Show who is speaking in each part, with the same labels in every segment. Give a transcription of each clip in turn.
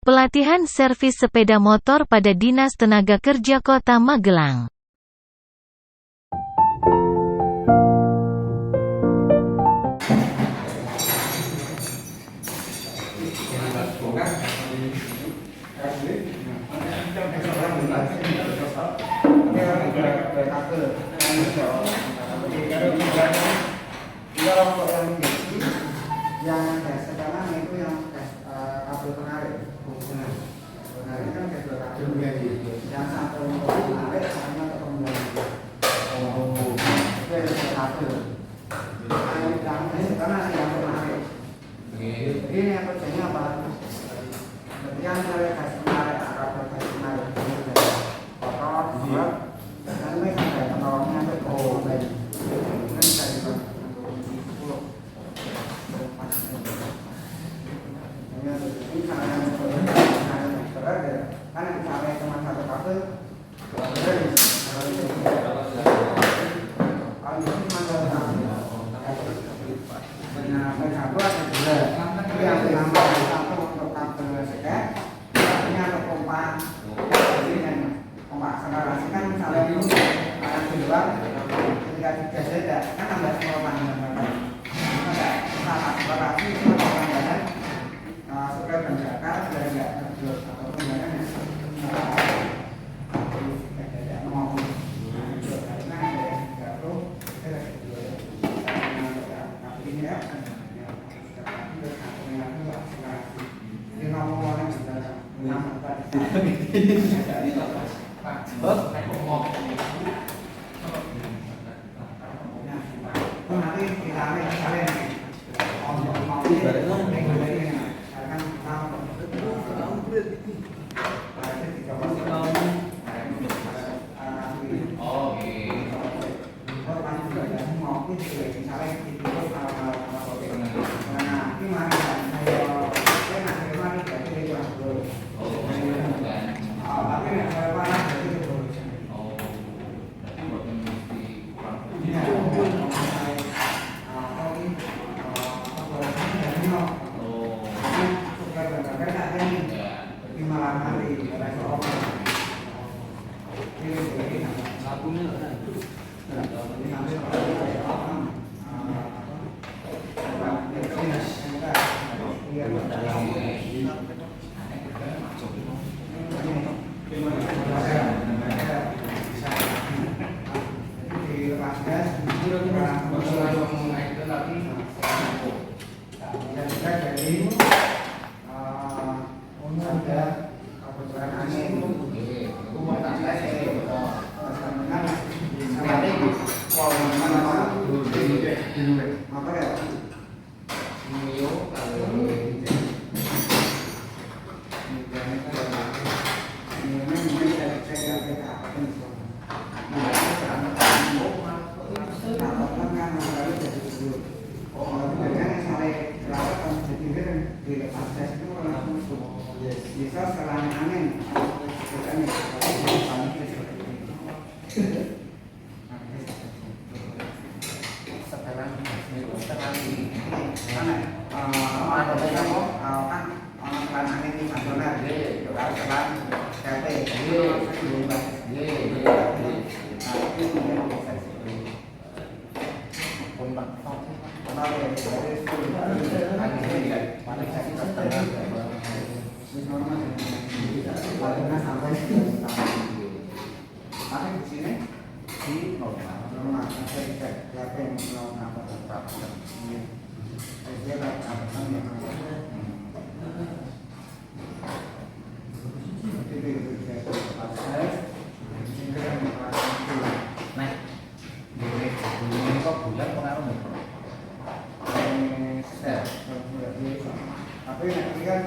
Speaker 1: Pelatihan servis sepeda motor pada Dinas Tenaga Kerja Kota Magelang.
Speaker 2: Yang tes sekarang itu yang tes kabel penarik, penarik kan tes kabel yang satu penarik sama pembuatan itu kabel. Yang sekarang yang penarik. Ini yang kerjanya apa? Kemudian dari tes penarik kabel tes penarik kotor, berat, dan ini sampai penolongnya itu baik. Karena kita sampai cuma satu kabel, kalau itu yang menambah satu untuk kabel sekat, ini untuk pompa, pompa akselerasi kan misalnya itu di luar ketika digas kan tambah pompa akselerasi itu tambahan supaya berjakar biar nggak terjun ataupun jangan bisa selang angin sampai di sini di normal saya lihat yang apa tapi nanti kan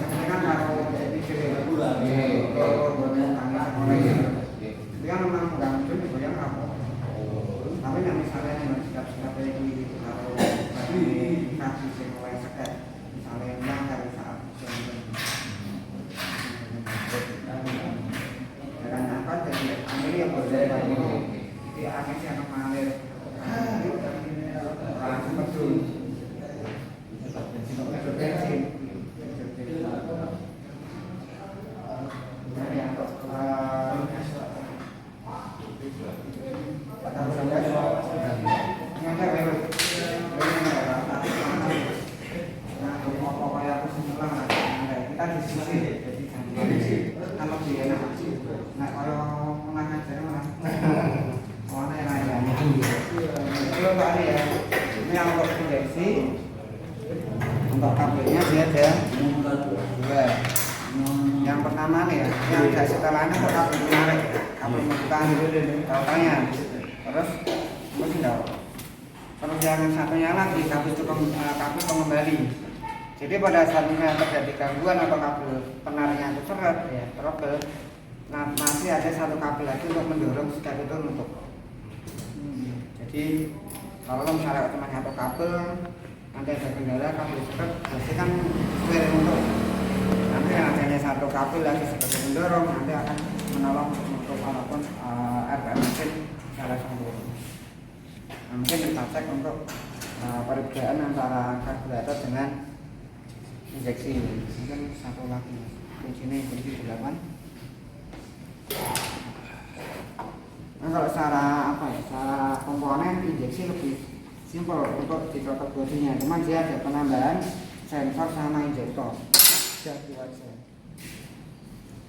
Speaker 2: ini kan yang berjaya di akhirnya yang mengalir langsung betul bensin untuk kabelnya dia ada dua. Yang pertama nih ya, yang ada setelahnya untuk kabel menarik, kabel membuka tautannya. Terus yang satunya lagi kabel pengembali. Jadi pada saat terjadi gangguan atau kabel penariknya itu seret ya, trouble. Nah, masih ada satu kabel lagi untuk mendorong si kabel itu menutup. Jadi kalau misalnya cuma satu kabel, nanti ada kendala kabel seret, pasti kan clear untuk. Nanti yang adanya satu kabel lagi sebagai mendorong, nanti akan menolong untuk walaupun RPM mesin salah sambung. Nah, mungkin kita cek untuk perbedaan antara karburator dengan injeksi. Mungkin satu lagi kuncinya kunci 8. Nah, kalau secara secara komponen injeksi lebih simpel untuk dicocok bodinya, cuman dia ada penambahan sensor sama injektor. Jadi aja.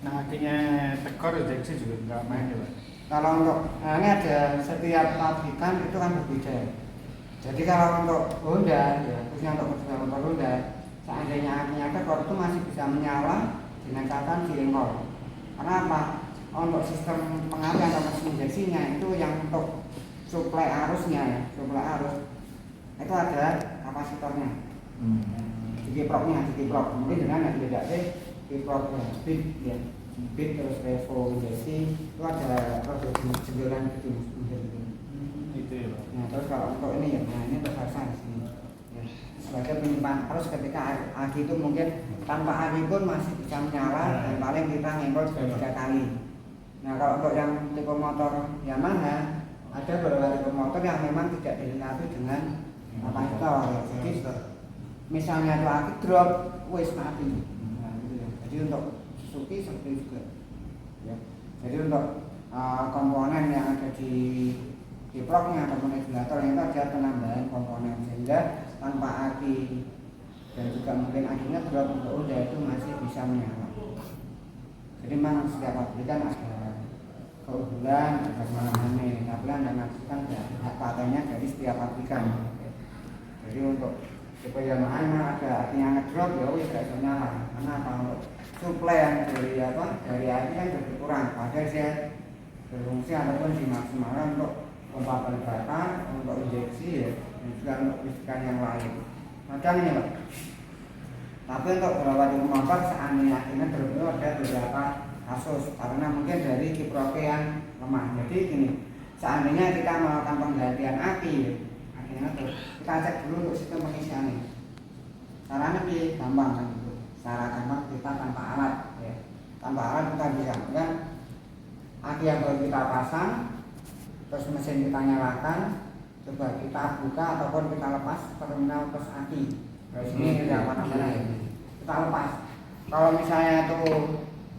Speaker 3: Nah, artinya tekor injeksi juga nggak main ya, Pak?
Speaker 2: Kalau untuk ini ada setiap pabrikan itu kan berbeda. Jadi kalau untuk Honda, ya khususnya untuk motor Honda, seandainya apinya tekor itu masih bisa menyala dengan catatan diengkol. Karena apa? Untuk sistem pengalihan atau mesin injeksinya itu yang untuk suplai arusnya ya, suplai arus itu ada kapasitornya. Di kiproknya, mungkin dengan beda sih kiprok bit ya, bit terus revo injeksi itu ada proses jembelan gitu.
Speaker 3: Itu ya, Pak.
Speaker 2: Nah, terus kalau untuk ini ya, nah ini terpasang di sini. Ya, sebagai penyimpan arus ketika aki itu mungkin tanpa aki pun masih bisa menyala dan paling kita ngempel sudah 3 kali. Nah, kalau untuk yang tipe motor Yamaha ada beberapa tipe motor yang memang tidak dilengkapi dengan kapasitor. Ya. Jadi misalnya itu aki drop, wis mati. Nah, gitu ya. Jadi untuk Suzuki seperti juga. Ya. Jadi untuk komponen yang ada di kiproknya ataupun regulator itu ada penambahan komponen sehingga tanpa aki dan juga mungkin akinya drop untuk udah itu masih bisa menyala. Jadi memang setiap pabrikan ada keunggulan, ada kelemahannya, tapi anda nantikan hak patennya dari setiap pabrikan. Jadi untuk tipe Yamaha memang ada artinya ngedrop ya wis gak bisa nyala. Karena kalau suplai yang dari aki kan berkurang. Padahal saya berfungsi ataupun dimaksimalkan untuk pompa pelibatan, untuk injeksi ya, dan juga untuk listrikan yang lain. Macam ini Pak. Tapi untuk beberapa tipe motor seandainya akhirnya berbeda ada beberapa kasus karena mungkin dari kiproknya yang lemah. Jadi gini, seandainya kita melakukan penggantian aki, akhirnya kita cek dulu untuk sistem pengisiannya. Caranya lebih gampang kan gitu. Secara gampang kita tanpa alat, ya. Tanpa alat kita bisa kan aki yang baru kita pasang, terus mesin kita nyalakan, coba kita buka ataupun kita lepas terminal plus aki. Dari sini kita kita lepas. Kalau misalnya itu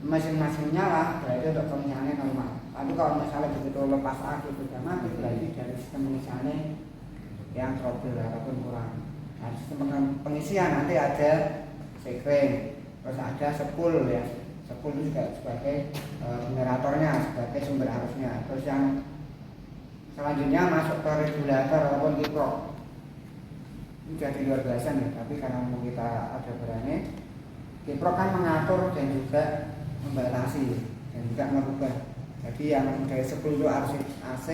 Speaker 2: mesin nyala, berarti untuk pengisiannya normal. Tapi kalau misalnya begitu lepas aki sudah mati, berarti dari sistem pengisiannya yang trouble ataupun kurang. Nah, sistem pengisian nanti ada sekring, terus ada sepul ya. Sepul itu juga sebagai generatornya, sebagai sumber arusnya. Terus yang selanjutnya masuk ke regulator ataupun kiprok. Ini jadi luar biasa nih, tapi karena kita ada berani, kiprok kan mengatur dan juga membatasi dan juga merubah. Jadi yang dari 10 itu arus AC,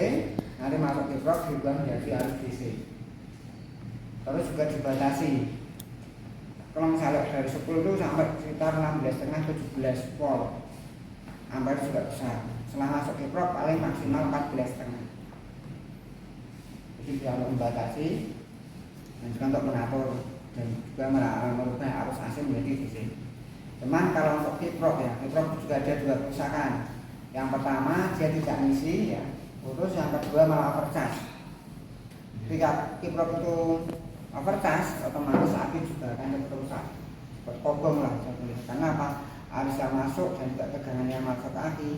Speaker 2: nanti masuk kiprok juga menjadi arus DC. Terus juga dibatasi. Kalau misalnya dari 10 itu sampai sekitar 16,5-17 volt, ampere juga besar. Setelah masuk kiprok paling maksimal 14,5. Jadi dia membatasi dan juga untuk mengatur dan juga merubah arus AC menjadi DC. Cuman kalau untuk kiprok ya, kiprok juga ada 2 kerusakan. Yang pertama dia tidak ngisi ya, terus yang kedua malah overcharge. Ketika kiprop itu overcharge, otomatis aki juga akan cepat rusak, berkobong lah karena apa? Arus yang masuk dan juga tegangan yang masuk ke aki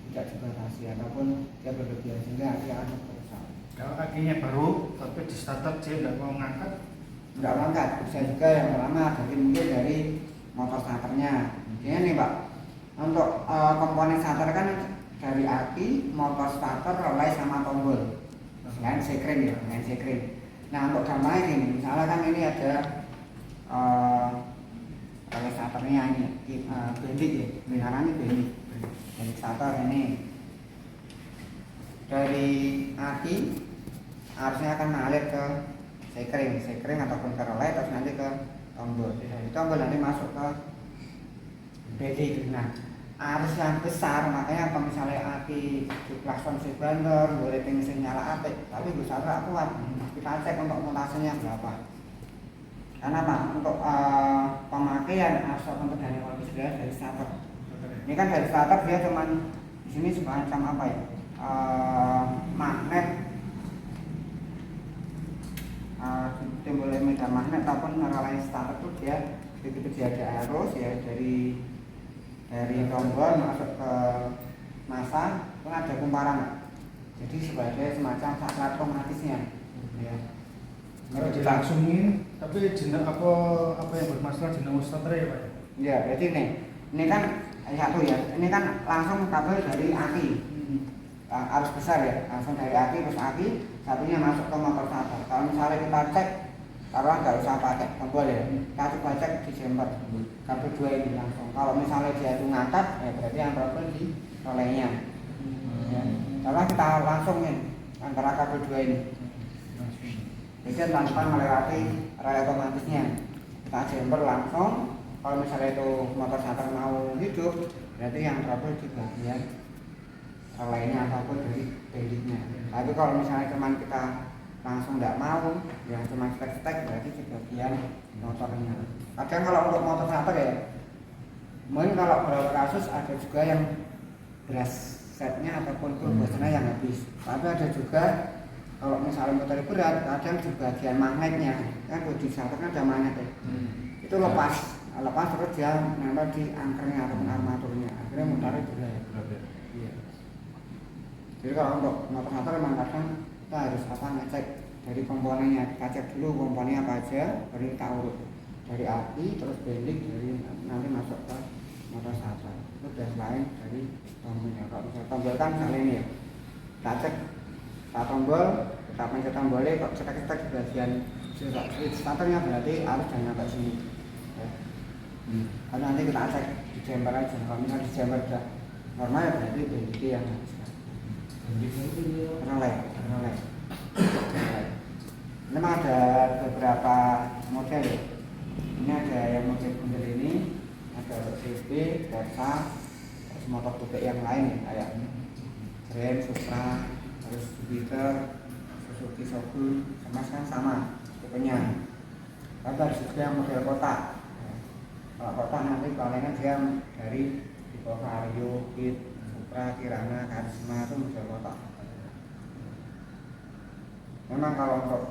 Speaker 2: tidak dibatasi ataupun dia berlebihan sehingga aki akan cepat rusak.
Speaker 3: Kalau akinya baru tapi di starter dia nggak mau ngangkat,
Speaker 2: Nggak mengangkat, bisa juga yang pertama mungkin dari motor starternya. Ini nih Pak, untuk komponen starter kan dari aki, motor starter, relay sama tombol. Selain sekring ya, selain sekring. Nah untuk gambarnya gini, misalnya kan ini ada relay starternya ini, bendik ya, ini bendik. Dari starter ini, dari aki arusnya akan mengalir ke sekring ataupun ke relay, terus nanti ke tombol. Dari tombol nanti masuk ke bendik. Nah arus yang besar, makanya kalau misalnya aki di klakson si banter, boleh tinggi nyala apik, tapi besar tak kuat. Kita cek untuk mutasenya berapa. Karena apa? Untuk pemakaian arus untuk dari kondisi dari starter. Ini kan dari starter dia cuman di sini semacam apa ya? Magnet, timbul medan magnet ataupun relay starter itu dia begitu dia ada arus ya dari tombol masuk ke masa itu ada kumparan, jadi sebagai semacam saklar otomatisnya ya.
Speaker 3: kalau dilangsungin tapi jenis apa yang bermasalah jenis starter ya Pak?
Speaker 2: Ya berarti ini kan satu ya, ini kan langsung kabel dari aki, arus besar ya, langsung dari aki terus aki satunya masuk ke motor starter. Kalau misalnya kita cek, taruh nggak usah pakai tombol ya, kita coba cek di jumper kabel 2 ini langsung. Kalau misalnya dia itu ngangkat, ya berarti yang problem di relaynya. Ya. Kalau kita langsungin antara kabel 2 ini, jadi tanpa melewati relay otomatisnya, kita jumper langsung. Kalau misalnya itu motor starter mau hidup, berarti yang trouble di bagian relaynya ataupun dari bendiknya. Tapi kalau misalnya cuma kita langsung tidak mau, yang cuma stek-stek, berarti di bagian motornya. Kadang kalau untuk motor starter ya, mungkin kalau beberapa kasus ada juga yang beras setnya ataupun turbonya yang habis. Tapi ada juga kalau misalnya motor berat, kadang di bagian magnetnya kan di starter kan ada magnet ya. Itu lepas terus dia nempel di angkernya ataupun armaturnya, akhirnya motornya berat. Iya. Jadi kalau untuk motor starter memang kadang kita harus ngecek dari komponennya, kita cek dulu komponennya apa aja, baru kita urut dari aki terus bendik dari nanti masuk ke motor starter. Itu udah lain dari tombolnya. Kalau misalnya tombol kan misalnya ini ya, kita cek tombol, kita pencet tombolnya kok cetak-cetak di bagian starternya, berarti harus jangan sampai sini ya. Kalau nanti kita cek di jumper aja, kalau misalnya di jumper udah normal ya berarti bendiknya yang habis. Relay. Ini memang ada beberapa model ya. Ini ada yang model bundel ini, ada CB, Corsa, terus motor bebek yang lain ya, kayak Grand, Supra, terus Jupiter, Suzuki Shogun, sama tipenya. Tapi ada juga yang model kotak. Kalau kotak nanti palingan dia dari di bawah Vario, Kit, Supra, Kirana, Karisma itu model kotak. Memang kalau untuk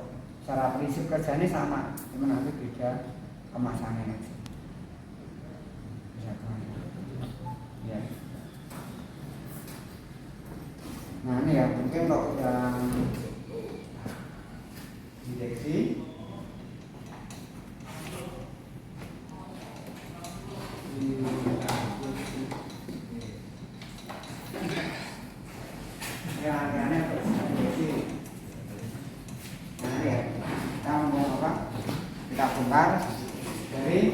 Speaker 2: secara prinsip kerjanya sama, cuma nanti beda kemasannya aja. Ya. Nah ini ya mungkin untuk yang deteksi kita bongkar dari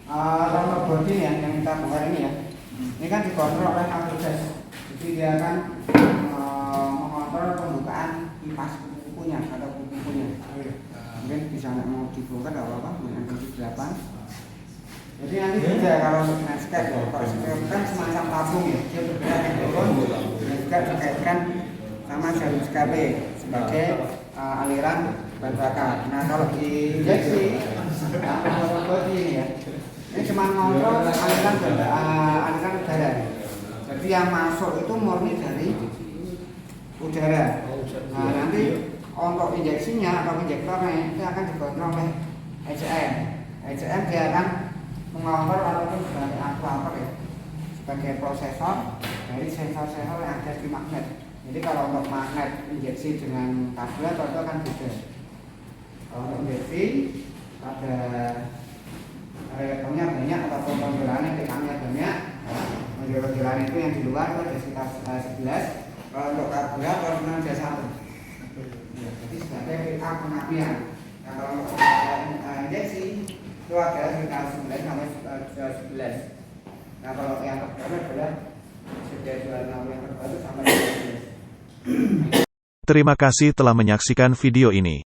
Speaker 2: roller body yang kita bongkar ini ya. Ini kan dikontrol oleh kabel gas, jadi dia akan mengontrol pembukaan kipas kuku-kukunya atau kuku-kukunya. Mungkin bisa nggak mau dibongkar nggak apa-apa, dengan kunci 8. Jadi nanti juga kalau landscape ya, kalau landscape kan semacam tabung ya, dia bergerak di turun dan juga dikaitkan sama jalur SKP sebagai aliran bahan bakar. Nah kalau di injeksi ini ya, ini cuma ngontrol aliran udara. Jadi yang masuk itu murni dari udara. Nah, nanti untuk injeksinya atau injektornya itu akan dikontrol oleh ECM. ECM dia akan mengontrol ataupun sebagai aktuator ya, sebagai prosesor dari sensor-sensor yang ada di magnet. Jadi kalau untuk magnet injeksi dengan karburator itu akan beda. Kalau untuk injeksi ada reaktornya banyak ataupun penjualannya PKM-nya banyak. Penjualan itu yang di luar itu ada sekitar 11. Kalau untuk karburator cuma ada 1. Ya, jadi sebagai PK pengapian. Nah, kalau untuk injeksi itu ada sekitar 9 sampai 11. Nah, kalau yang terbaru adalah sejak 26 yang terbaru sampai 11.
Speaker 4: Terima kasih telah menyaksikan video ini.